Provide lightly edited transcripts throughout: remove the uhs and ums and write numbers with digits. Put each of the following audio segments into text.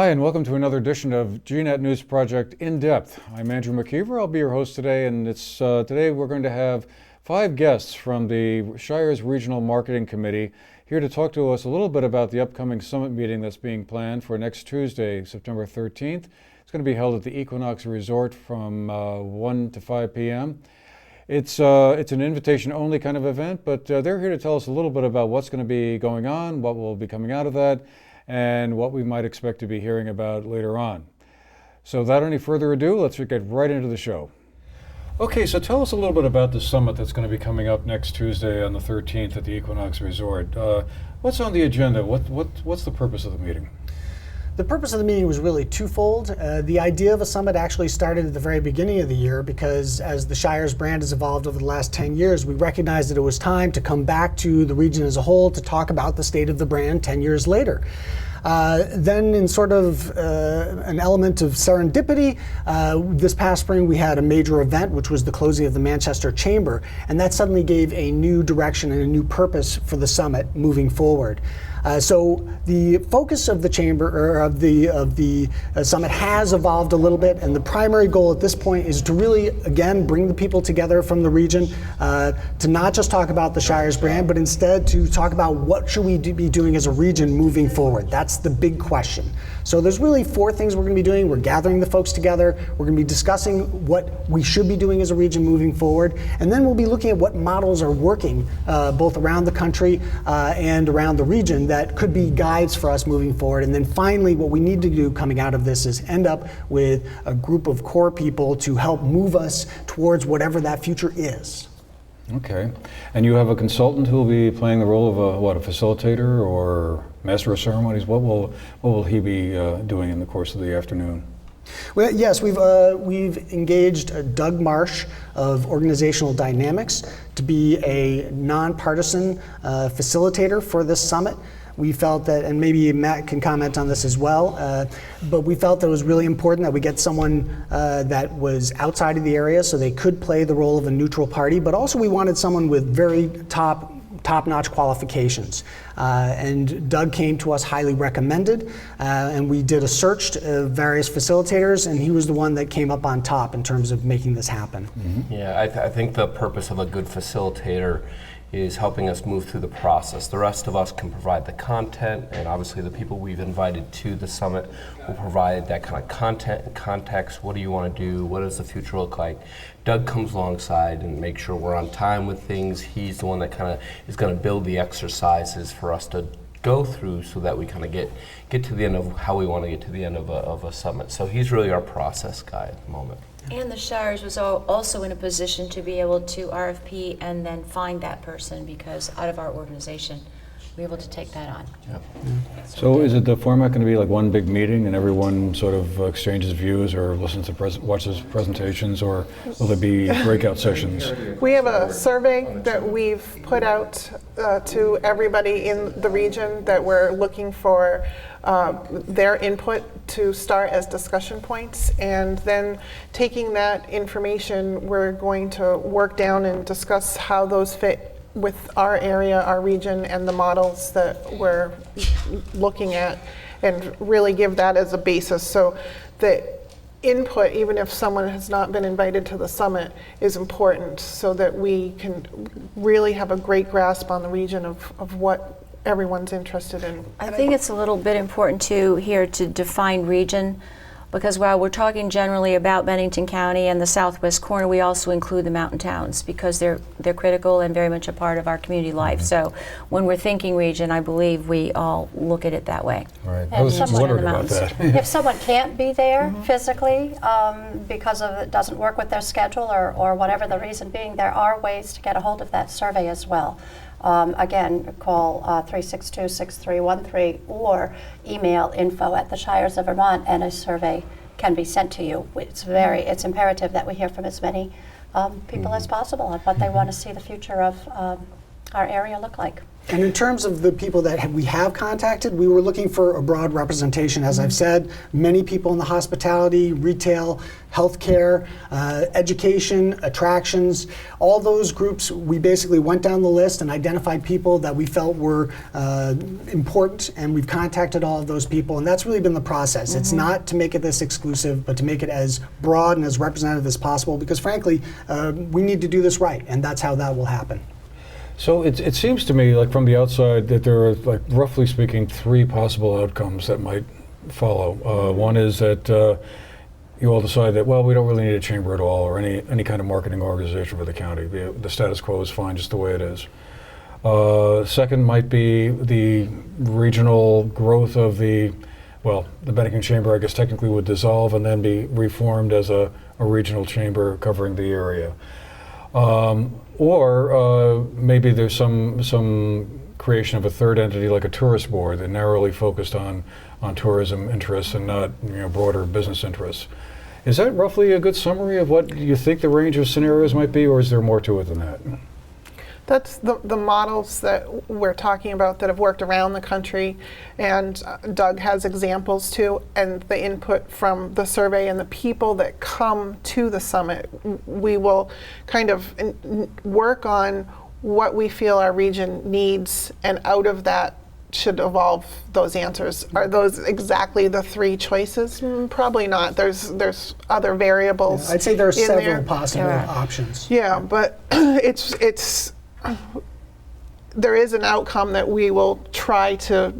Hi, and welcome to another edition of GNAT News Project In Depth. I'm Andrew McKeever. I'll be your host today, and today we're going to have 5 guests from the Shires Regional Marketing Committee here to talk to us a little bit about the upcoming summit meeting that's being planned for next Tuesday, September 13th. It's going to be held at the Equinox Resort from 1 to 5 p.m. It's an invitation-only kind of event, but they're here to tell us a little bit about what's going to be going on, what will be coming out of that, and what we might expect to be hearing about later on. So without any further ado, let's get right into the show. Okay, so tell us a little bit about the summit that's going to be coming up next Tuesday on the 13th at the Equinox Resort. What's on the agenda? What's the purpose of the meeting? The purpose of the meeting was really twofold. The idea of a summit actually started at the very beginning of the year because as the Shires brand has evolved over the last 10 years, we recognized that it was time to come back to the region as a whole to talk about the state of the brand 10 years later. Then in sort of an element of serendipity, this past spring we had a major event, which was the closing of the Manchester Chamber, and that suddenly gave a new direction and a new purpose for the summit moving forward. So the focus of the chamber or of the summit has evolved a little bit, and the primary goal at this point is to really again bring the people together from the region to not just talk about the Shires brand, but instead to talk about what should we be doing as a region moving forward. That's the big question. So there's really 4 things we're going to be doing. We're gathering the folks together. We're going to be discussing what we should be doing as a region moving forward, and then we'll be looking at what models are working both around the country and around the region that could be guides for us moving forward. And then finally, what we need to do coming out of this is end up with a group of core people to help move us towards whatever that future is. Okay, and you have a consultant who will be playing the role of a facilitator or master of ceremonies. What will he be doing in the course of the afternoon? Well, yes, we've engaged Doug Marsh of Organizational Dynamics to be a nonpartisan facilitator for this summit. We felt that, and maybe Matt can comment on this as well, but we felt that it was really important that we get someone that was outside of the area so they could play the role of a neutral party, but also we wanted someone with very top-notch qualifications. And Doug came to us highly recommended, and we did a search of various facilitators, and he was the one that came up on top in terms of making this happen. Mm-hmm. Yeah, I think the purpose of a good facilitator is helping us move through the process. The rest of us can provide the content, and obviously the people we've invited to the summit will provide that kind of content and context. What do you want to do? What does the future look like? Doug comes alongside and makes sure we're on time with things. He's the one that kind of is going to build the exercises for us to go through so that we kind of get to the end of how we want to get to the end of a summit. So he's really our process guy at the moment. And the Shires was also in a position to be able to RFP and then find that person, because out of our organization, we're able to take that on. Yep. So is it the format going to be like one big meeting and everyone sort of exchanges views or listens to watches presentations, or will there be breakout sessions? We have a survey that we've put out to everybody in the region that we're looking for their input to start as discussion points, and then taking that information, we're going to work down and discuss how those fit with our area, our region, and the models that we're looking at, and really give that as a basis. So the input, even if someone has not been invited to the summit, is important so that we can really have a great grasp on the region of what everyone's interested in. I think it's a little bit important too here to define region, because while we're talking generally about Bennington County and the southwest corner, we also include the mountain towns because they're critical and very much a part of our community life. Mm-hmm. So when we're thinking region, I believe we all look at it that way. Right. I was wondering about that. If someone can't be there physically because of it doesn't work with their schedule or whatever the reason being, there are ways to get a hold of that survey as well. Again, call 362-6313 or email info@the-Shires of Vermont, and a survey can be sent to you. It's imperative that we hear from as many people as possible on what they want to see the future of our area look like? And in terms of the people that we have contacted, we were looking for a broad representation. As I've said, many people in the hospitality, retail, healthcare, education, attractions, all those groups, we basically went down the list and identified people that we felt were important, and we've contacted all of those people, and that's really been the process. It's not to make it this exclusive, but to make it as broad and as representative as possible, because frankly, we need to do this right, and that's how that will happen. So it seems to me, like from the outside, that there are, like, roughly speaking, 3 possible outcomes that might follow. One is that you all decide that, well, we don't really need a chamber at all, or any kind of marketing organization for the county. The status quo is fine just the way it is. Second might be the regional growth of the Bennington Chamber, I guess, technically would dissolve and then be reformed as a regional chamber covering the area. Or maybe there's some creation of a third entity, like a tourist board, that narrowly focused on tourism interests and not, broader business interests. Is that roughly a good summary of what you think the range of scenarios might be, or is there more to it than that? That's the models that we're talking about that have worked around the country, and Doug has examples too, and the input from the survey and the people that come to the summit. We will kind of work on what we feel our region needs, and out of that should evolve those answers. Are those exactly the 3 choices? Probably not. There's other variables. I'd say there are several there. possible options. Yeah, but it's there is an outcome that we will try to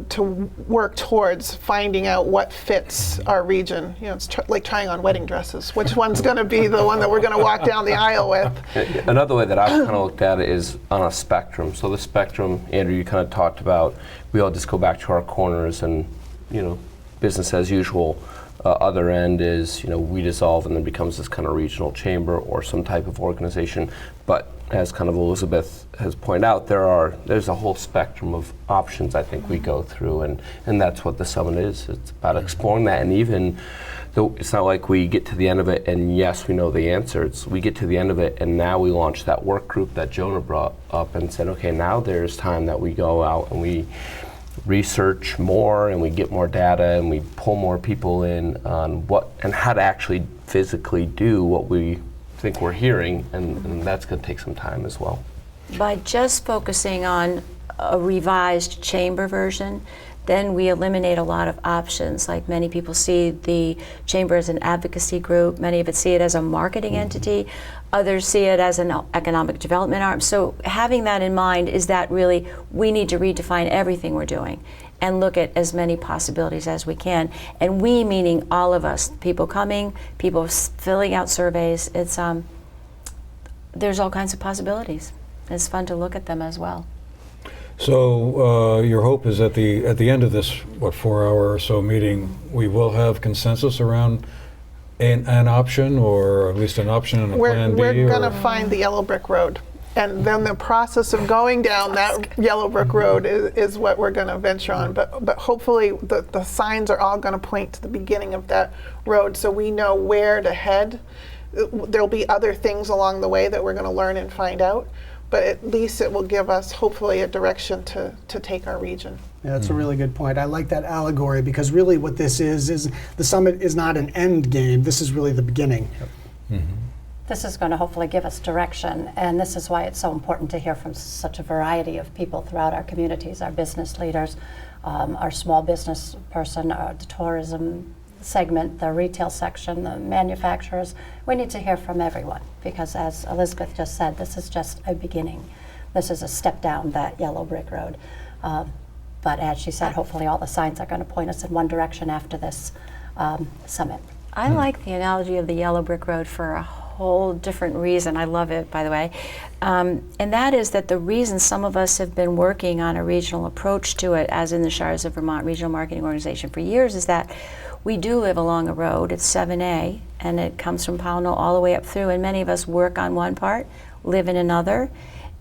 work towards finding out what fits our region. It's like trying on wedding dresses. Which one's going to be the one that we're going to walk down the aisle with? Another way that I've kind of looked at it is on a spectrum. So the spectrum, Andrew, you kind of talked about, we all just go back to our corners and, business as usual. Other end is, we dissolve and then becomes this kind of regional chamber or some type of organization. But as kind of Elizabeth has pointed out, there's a whole spectrum of options I think we go through, and that's what the summit is. It's about exploring that, and even though it's not like we get to the end of it and yes, we know the answers. We get to the end of it and now we launch that work group that Jonah brought up and said, okay, now there's time that we go out and we research more and we get more data and we pull more people in on what and how to actually physically do what we think we're hearing, and that's going to take some time as well. By just focusing on a revised chamber version, then we eliminate a lot of options. Like, many people see the chamber as an advocacy group, many of it see it as a marketing entity, others see it as an economic development arm. So having that in mind is that really we need to redefine everything we're doing and look at as many possibilities as we can. And we, meaning all of us, people coming, people filling out surveys. It's there's all kinds of possibilities. It's fun to look at them as well. So your hope is at the end of this 4-hour or so meeting, we will have consensus around an option, or at least an option and a plan B. We're going to find the yellow brick road. And then the process of going down that yellow brick road is what we're going to venture on. But hopefully the signs are all going to point to the beginning of that road, so we know where to head. There'll be other things along the way that we're going to learn and find out, but at least it will give us hopefully a direction to take our region. Yeah, that's a really good point. I like that allegory, because really what this is the summit is not an end game. This is really the beginning. Mm-hmm. This is going to hopefully give us direction, and this is why it's so important to hear from such a variety of people throughout our communities, our business leaders, our small business person, the tourism segment, the retail section, the manufacturers. We need to hear from everyone, because as Elizabeth just said, this is just a beginning. This is a step down that yellow brick road. But as she said, hopefully all the signs are going to point us in one direction after this summit. I like the analogy of the yellow brick road for a whole different reason. I love it, by the way. And that is that the reason some of us have been working on a regional approach to it, as in the Shires of Vermont Regional Marketing Organization for years, is that we do live along a road. It's 7A, and it comes from Pownell all the way up through, and many of us work on one part, live in another,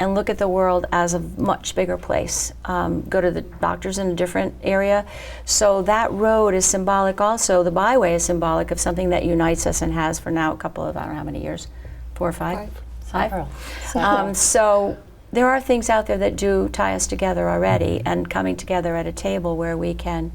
and look at the world as a much bigger place. Go to the doctors in a different area. So that road is symbolic also. The byway is symbolic of something that unites us and has for now a couple of, I don't know how many years, 4 or 5? Several. So there are things out there that do tie us together already, and coming together at a table where we can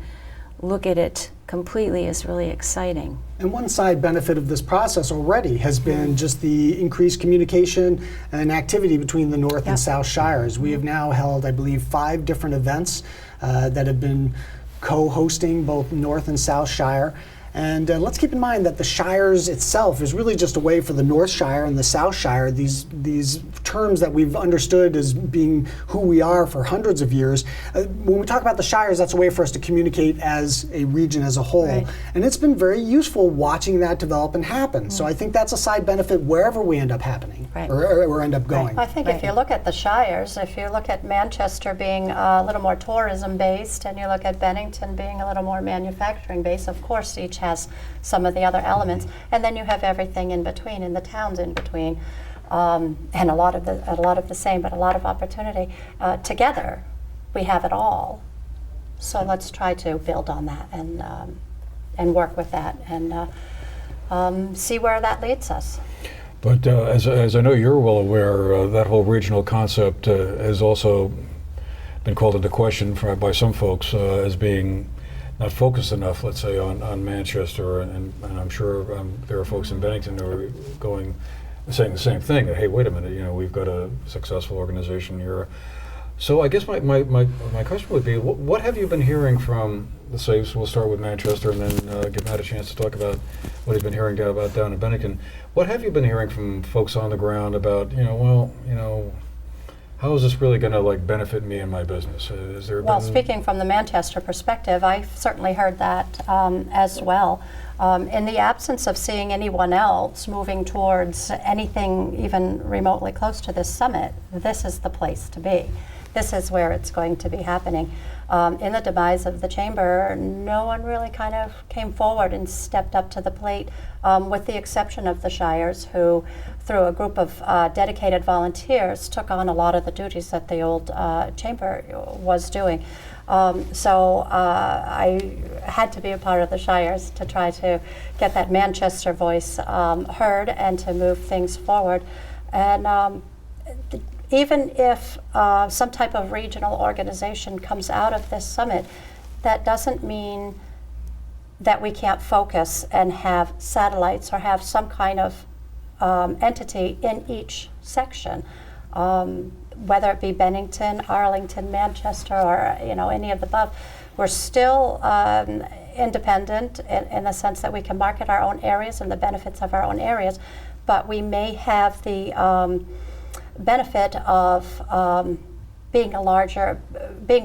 look at it completely is really exciting. And one side benefit of this process already has been just the increased communication and activity between the North and South Shires. We have now held, I believe, 5 different events that have been co-hosting both North and South Shire. And let's keep in mind that the Shires itself is really just a way for the North Shire and the South Shire, these terms that we've understood as being who we are for hundreds of years. When we talk about the Shires, that's a way for us to communicate as a region as a whole. Right. And it's been very useful watching that develop and happen. So I think that's a side benefit wherever we end up happening, Right. or end up going. I think if you look at the Shires, if you look at Manchester being a little more tourism based and you look at Bennington being a little more manufacturing based, of course each has some of the other elements, and then you have everything in between, in the towns in between, and a lot of the same, but a lot of opportunity. Together, we have it all. So let's try to build on that and work with that and see where that leads us. But as I know you're well aware, that whole regional concept has also been called into question by some folks as being not focused enough, let's say, on Manchester, and I'm sure there are folks in Bennington who are saying the same thing, that, hey, wait a minute, we've got a successful organization here. So I guess my question would be, what have you been hearing from, let's say, so we'll start with Manchester and then give Matt a chance to talk about what he's been hearing down in Bennington. What have you been hearing from folks on the ground about, how is this really going to benefit me and my business? Well, speaking from the Manchester perspective, I've certainly heard that as well. In the absence of seeing anyone else moving towards anything even remotely close to this summit, this is the place to be. This is where it's going to be happening. In the demise of the chamber, no one really kind of came forward and stepped up to the plate, with the exception of the Shires, who, through a group of dedicated volunteers, took on a lot of the duties that the old chamber was doing. So I had to be a part of the Shires to try to get that Manchester voice heard and to move things forward. And even if some type of regional organization comes out of this summit, that doesn't mean that we can't focus and have satellites or have some kind of entity in each section, whether it be Bennington, Arlington, Manchester, or any of the above. We're still independent in the sense that we can market our own areas and the benefits of our own areas, but we may have the benefit of being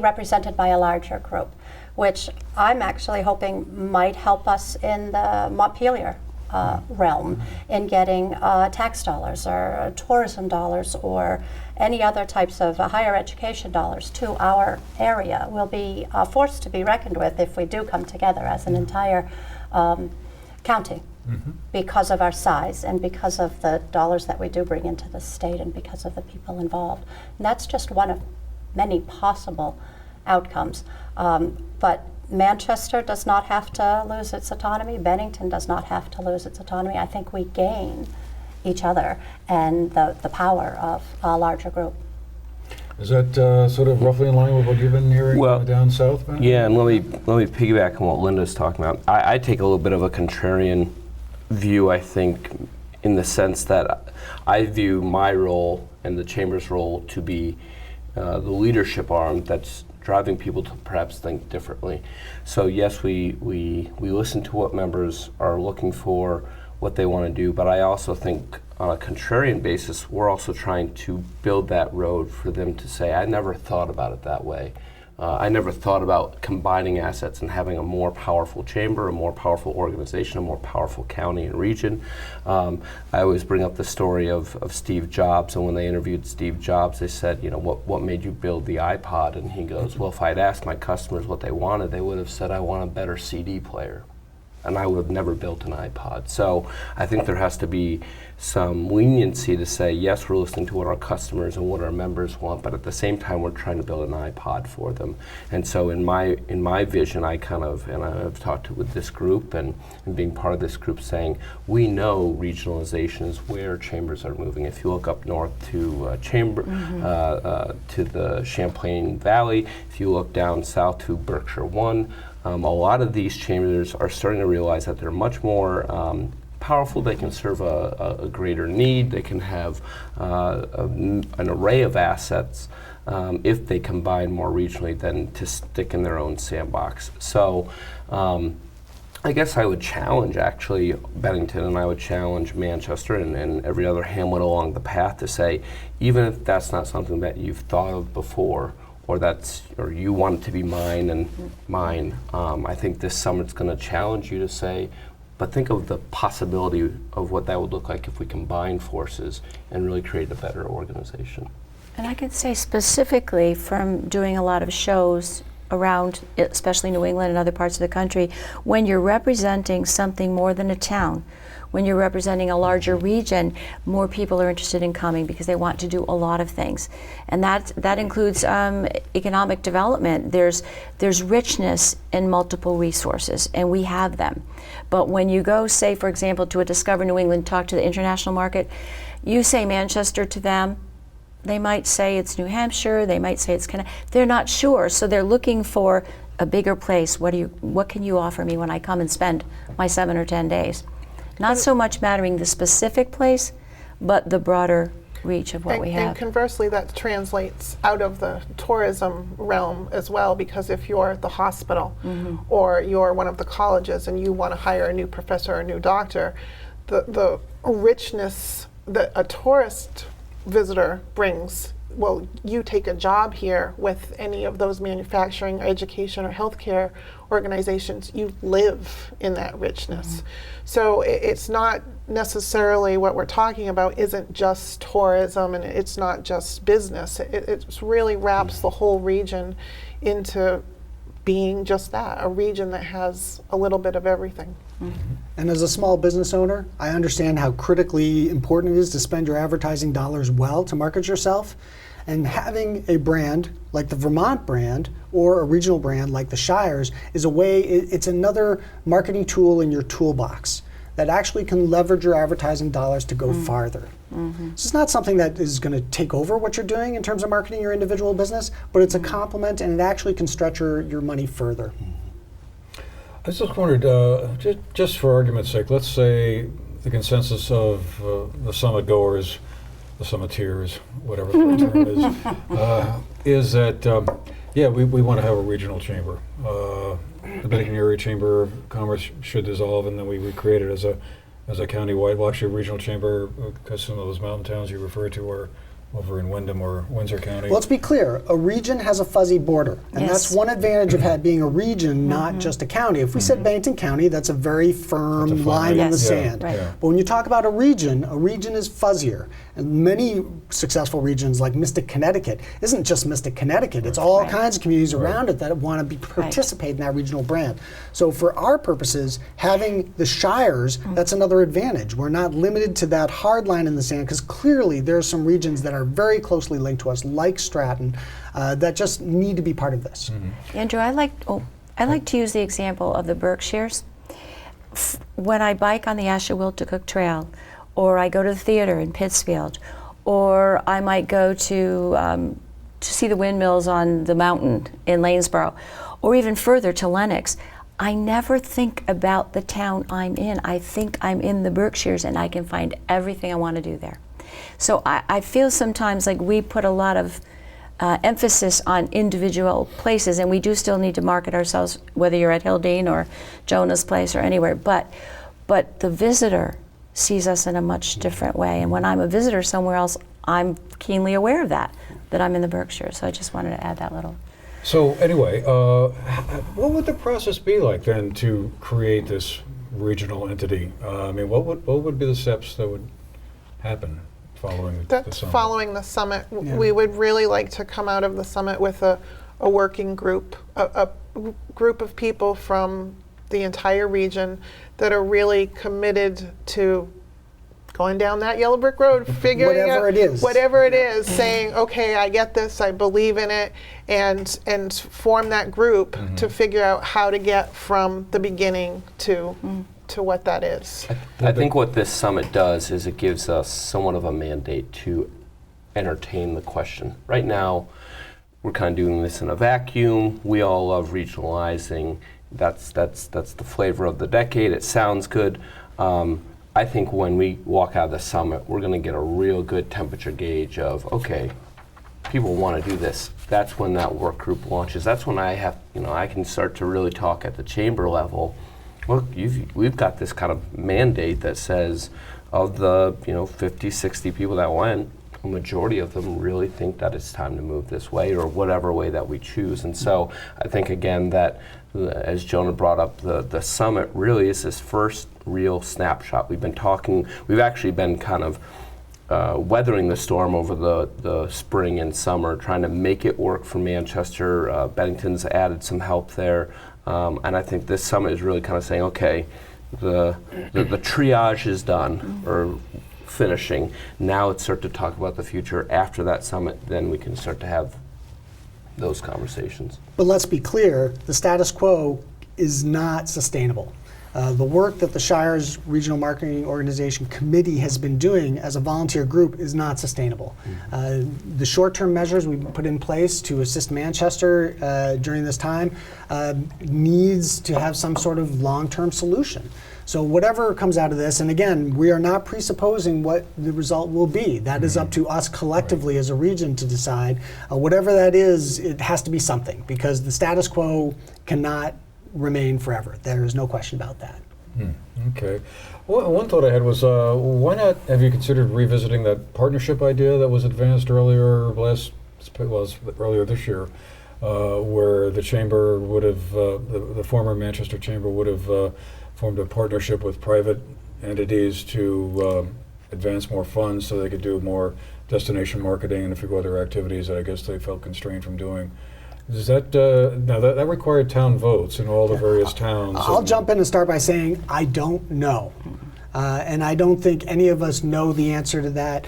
represented by a larger group, which I'm actually hoping might help us in the Montpelier realm in getting tax dollars or tourism dollars or any other types of higher education dollars to our area. We'll be forced to be reckoned with if we do come together as an entire county. Because of our size and because of the dollars that we do bring into the state and because of the people involved. And that's just one of many possible outcomes. But Manchester does not have to lose its autonomy. Bennington does not have to lose its autonomy. I think we gain each other and the power of a larger group. Is that sort of roughly in line with what you've been hearing down south, Matt? Yeah, and let me piggyback on what Linda's talking about. I take a little bit of a contrarian view, I think, in the sense that I view my role and the Chamber's role to be the leadership arm that's driving people to perhaps think differently. So yes, we listen to what members are looking for, what they want to do, but I also think on a contrarian basis, we're also trying to build that road for them to say, I never thought about it that way. I never thought about combining assets and having a more powerful chamber, a more powerful organization, a more powerful county and region. I always bring up the story of Steve Jobs, and when they interviewed Steve Jobs, they said, what made you build the iPod? And he goes, well, if I'd asked my customers what they wanted, they would have said, I want a better CD player. and I would have never built an iPod. So I think there has to be some leniency to say, yes, we're listening to what our customers and what our members want, but at the same time, we're trying to build an iPod for them. And so in my vision, I kind of, and I've talked with this group and being part of this group, saying, we know regionalization is where chambers are moving. If you look up north to to the Champlain Valley, if you look down south to Berkshire One, a lot of these chambers are starting to realize that they're much more powerful. They can serve a greater need. They can have an array of assets if they combine more regionally than to stick in their own sandbox. So I guess I would challenge actually Bennington, and I would challenge Manchester and every other hamlet along the path to say, even if that's not something that you've thought of before, or you want it to be mine and mine, I think this summit's going to challenge you to say, but think of the possibility of what that would look like if we combine forces and really create a better organization. And I can say specifically from doing a lot of shows around, especially New England and other parts of the country, when you're representing something more than a town, when you're representing a larger region, more people are interested in coming because they want to do a lot of things. And that includes economic development. There's richness in multiple resources, and we have them. But when you go, say, for example, to a Discover New England, talk to the international market, you say Manchester to them, they might say it's New Hampshire, they might say it's they're not sure, so they're looking for a bigger place. What can you offer me when I come and spend my 7 or 10 days? Not so much mattering the specific place, but the broader reach of what we have. And conversely, that translates out of the tourism realm as well, because if you're the hospital or you're one of the colleges and you want to hire a new professor or a new doctor, the richness that a tourist visitor brings, well, you take a job here with any of those manufacturing, education, or healthcare organizations, you live in that richness. So it's not necessarily what we're talking about isn't just tourism, and it's not just business. It really wraps the whole region into being just that, a region that has a little bit of everything. And as a small business owner, I understand how critically important it is to spend your advertising dollars well to market yourself. And having a brand like the Vermont brand or a regional brand like the Shires is a way, it's another marketing tool in your toolbox that actually can leverage your advertising dollars to go farther. This is not something that is going to take over what you're doing in terms of marketing your individual business, but it's a complement, and it actually can stretch your money further. I just wondered, just for argument's sake, let's say the consensus of the summit goers, the summiteers, whatever the right term is that, yeah, we want to have a regional chamber. The Bennington Area Chamber of Commerce should dissolve, and then we create it as a county-wide, well, actually a regional chamber, because some of those mountain towns you referred to are over in Wyndham or Windsor County. Well, let's be clear, a region has a fuzzy border, and that's one advantage of being a region, not just a county. If we said Bennington County, that's a very firm line in the sand. Right. But when you talk about a region is fuzzier. And many successful regions like Mystic, Connecticut, isn't just Mystic, Connecticut, it's all kinds of communities around it that want to participate in that regional brand. So for our purposes, having the Shires, that's another advantage. We're not limited to that hard line in the sand, because clearly there are some regions that are very closely linked to us, like Stratton, that just need to be part of this. Andrew, I like to use the example of the Berkshires. When I bike on the Ashewilticook Trail, or I go to the theater in Pittsfield, or I might go to see the windmills on the mountain in Lanesboro, or even further to Lenox, I never think about the town I'm in. I think I'm in the Berkshires, and I can find everything I want to do there. So I feel sometimes like we put a lot of emphasis on individual places, and we do still need to market ourselves, whether you're at Hildene or Jonah's Place or anywhere, but the visitor sees us in a much different way. And when I'm a visitor somewhere else, I'm keenly aware of that I'm in the Berkshires. So I just wanted to add that little. So anyway, what would the process be like then to create this regional entity? I mean, what would be the steps that would happen following the summit? Following the summit, we would really like to come out of the summit with a working group, a group of people from the entire region that are really committed to going down that yellow brick road, figuring Whatever out it is. whatever it is, saying, okay, I get this, I believe in it, and form that group to figure out how to get from the beginning to what that is. I think what this summit does is it gives us somewhat of a mandate to entertain the question. Right now, we're kind of doing this in a vacuum. We all love regionalizing. That's the flavor of the decade. It sounds good. I think when we walk out of the summit, we're going to get a real good temperature gauge of, okay, people want to do this. That's when that work group launches. That's when I can start to really talk at the chamber level. Look, we've got this kind of mandate that says of the 50, 60 people that went, a majority of them really think that it's time to move this way or whatever way that we choose. And so I think, again, that as Jonah brought up, the summit really is this first real snapshot. We've actually been kind of weathering the storm over the spring and summer, trying to make it work for Manchester. Bennington's added some help there. And I think this summit is really kind of saying, okay, the triage is done, or finishing. Now let's start to talk about the future. After that summit, then we can start to have those conversations. But let's be clear, the status quo is not sustainable. The work that the Shires Regional Marketing Organization Committee has been doing as a volunteer group is not sustainable. The short-term measures we've put in place to assist Manchester during this time needs to have some sort of long-term solution. So whatever comes out of this, and again, we are not presupposing what the result will be. That is up to us collectively as a region to decide. Whatever that is, it has to be something, because the status quo cannot remain forever. There is no question about that. Okay. Well, one thought I had was, why not have you considered revisiting that partnership idea that was advanced earlier this year, where the chamber would have, the former Manchester Chamber would have formed a partnership with private entities to advance more funds so they could do more destination marketing and a few other activities that I guess they felt constrained from doing. Is that now that required town votes in all the various towns? I'll jump in and start by saying I don't know. And I don't think any of us know the answer to that.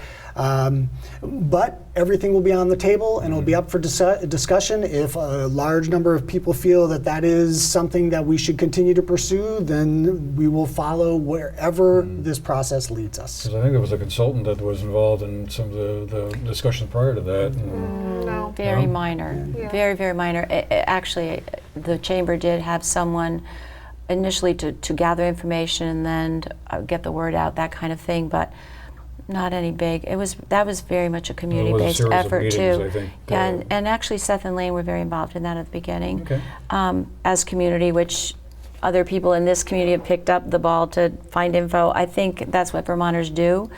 But everything will be on the table and it'll be up for discussion. If a large number of people feel that that is something that we should continue to pursue, then we will follow wherever this process leads us. Because I think there was a consultant that was involved in some of the discussion prior to that. No. Very No? minor, Yeah. very, very minor. Actually, the chamber did have someone initially to gather information and then get the word out, that kind of thing, but not any big. That was very much a community-based series of effort meetings, too. I think. Yeah, and actually Seth and Lane were very involved in that at the beginning. Okay. As community, which other people in this community have picked up the ball to find info. I think that's what Vermonters do.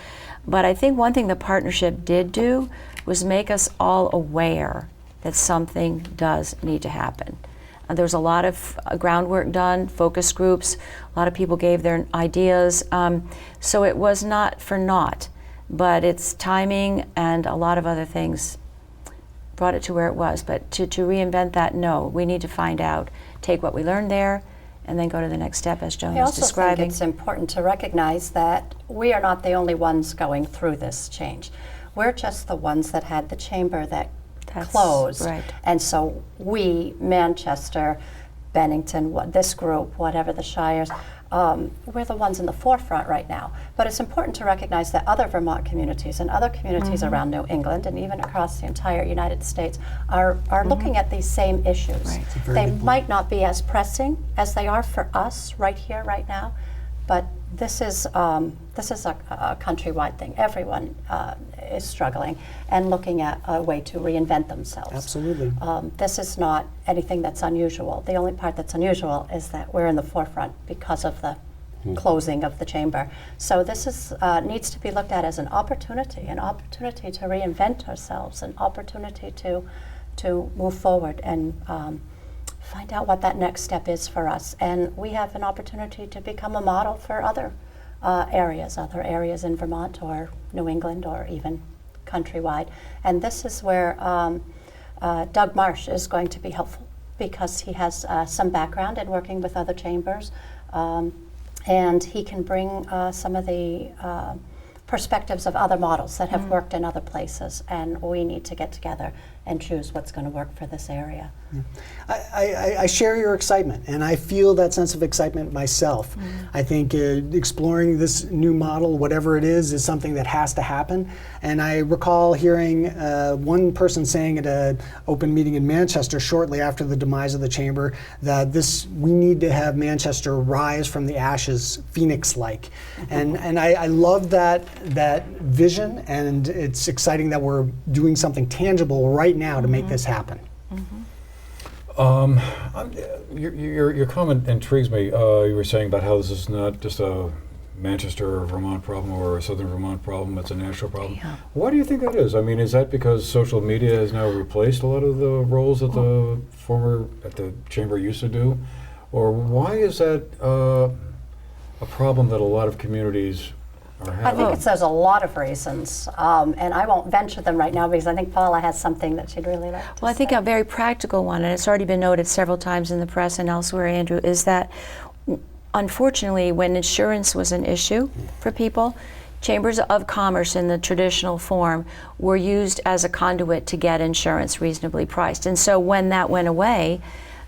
But I think one thing the partnership did do was make us all aware that something does need to happen. There was a lot of groundwork done, focus groups, a lot of people gave their ideas. So it was not for naught, but its timing and a lot of other things brought it to where it was. But to reinvent that, no, we need to find out, take what we learned there, and then go to the next step, as Joan I was also describing. think it's important to recognize that we are not the only ones going through this change. We're just the ones that had the chamber that That's closed. right. And so we, Manchester, Bennington, this group, whatever the Shires, we're the ones in the forefront right now. But it's important to recognize that other Vermont communities and other communities around New England and even across the entire United States are looking at these same issues. Right. That's a very They good point. might not be as pressing as they are for us right here, right now, but this is a countrywide thing. Everyone is struggling and looking at a way to reinvent themselves. Absolutely. This is not anything that's unusual. The only part that's unusual is that we're in the forefront because of the closing of the chamber. So this is needs to be looked at as an opportunity to reinvent ourselves, an opportunity to move forward and find out what that next step is for us. And we have an opportunity to become a model for other areas in Vermont or New England or even countrywide. And this is where Doug Marsh is going to be helpful because he has some background in working with other chambers, and he can bring some of the perspectives of other models that have worked in other places, and we need to get together and choose what's going to work for this area. I share your excitement, and I feel that sense of excitement myself. I think exploring this new model, whatever it is something that has to happen. And I recall hearing one person saying at an open meeting in Manchester shortly after the demise of the chamber that we need to have Manchester rise from the ashes, phoenix-like. And I love that vision, and it's exciting that we're doing something tangible right now to make this happen. Your comment intrigues me. You were saying about how this is not just a Manchester or Vermont problem or a Southern Vermont problem, it's a national problem. Yeah. Why do you think that is? I mean, is that because social media has now replaced a lot of the roles that the chamber used to do? Or why is that a problem that a lot of communities are having? I think there's a lot of reasons, and I won't venture them right now because I think Paula has something that she'd really like to Well, I think say. a very practical one, and it's already been noted several times in the press and elsewhere, Andrew, is that unfortunately when insurance was an issue for people, chambers of commerce in the traditional form were used as a conduit to get insurance reasonably priced. And so when that went away,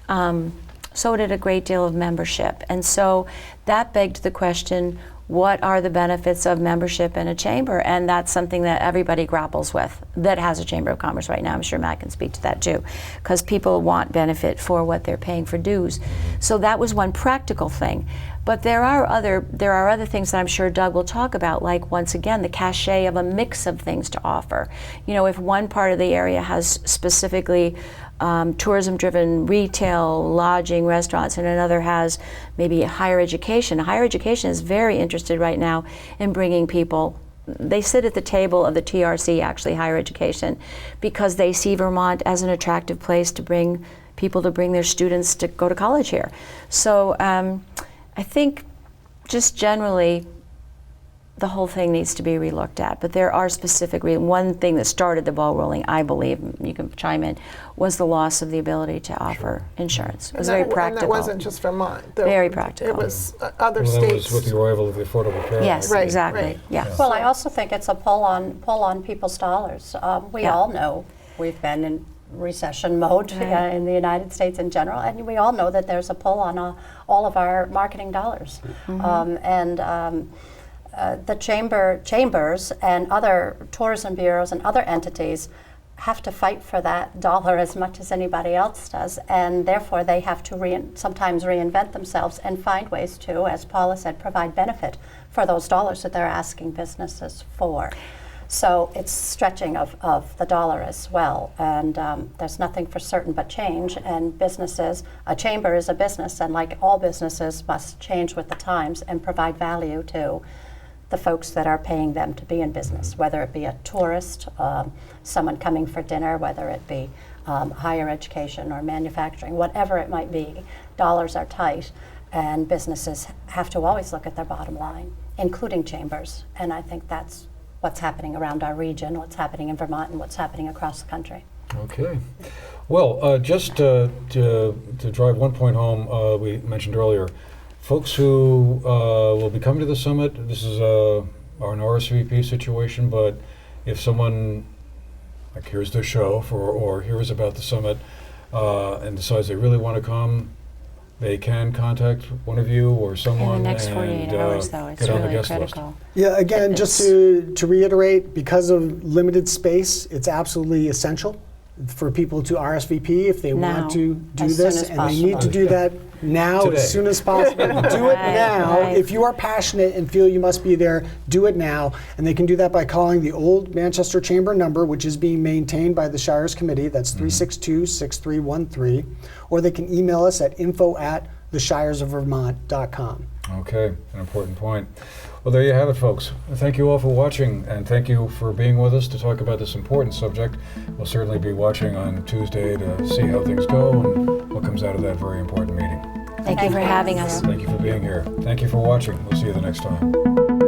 so did a great deal of membership. And so that begged the question, what are the benefits of membership in a chamber? And that's something that everybody grapples with that has a Chamber of Commerce right now. I'm sure Matt can speak to that too, because people want benefit for what they're paying for dues. So that was one practical thing. But there are other things that I'm sure Doug will talk about, like once again, the cachet of a mix of things to offer. You know, if one part of the area has specifically tourism-driven retail, lodging, restaurants, and another has maybe higher education. Higher education is very interested right now in bringing people. They sit at the table of the TRC, actually, higher education, because they see Vermont as an attractive place to bring people to bring their students to go to college here. So I think just generally, the whole thing needs to be relooked at, but there are specific reasons. One thing that started the ball rolling, I believe, you can chime in, was the loss of the ability to offer insurance. It was very practical. And that wasn't just Vermont. Very practical. It was other Well, states. that was with the arrival of the Affordable Care Act. Yes, Right, exactly. right. Yeah. Well, I also think it's a pull on people's dollars. We Yeah. all know we've been in recession mode Right. in the United States in general, and we all know that there's a pull on all of our marketing dollars. The chambers and other tourism bureaus and other entities have to fight for that dollar as much as anybody else does, and therefore they have to sometimes reinvent themselves and find ways to, as Paula said, provide benefit for those dollars that they're asking businesses for. So it's stretching of the dollar as well, and there's nothing for certain but change, and businesses, a chamber is a business, and like all businesses must change with the times and provide value to the folks that are paying them to be in business, whether it be a tourist, someone coming for dinner, whether it be higher education or manufacturing, whatever it might be. Dollars are tight, and businesses have to always look at their bottom line, including chambers, and I think that's what's happening around our region, what's happening in Vermont, and what's happening across the country. Okay. Well, just to drive one point home, we mentioned earlier, folks who will be coming to the summit, this is an RSVP situation, but if someone hears the show or hears about the summit and decides they really want to come, they can contact one of you or someone In the next 48 hours, though, it's get on the really guest list. critical. Yeah, again, just to reiterate, because of limited space, it's absolutely essential for people to RSVP if they Now, want to do as soon this, as and they need to do that now, Today. as soon as possible. Do it Right, now. right. If you are passionate and feel you must be there, do it now. And they can do that by calling the old Manchester Chamber number, which is being maintained by the Shires Committee. That's 362-6313. Or they can email us at info@theshiresofvermont.com. Okay, an important point. Well, there you have it, folks. Thank you all for watching, and thank you for being with us to talk about this important subject. We'll certainly be watching on Tuesday to see how things go and what comes out of that very important meeting. Thank you for having us. Thank you for being here. Thank you for watching. We'll see you the next time.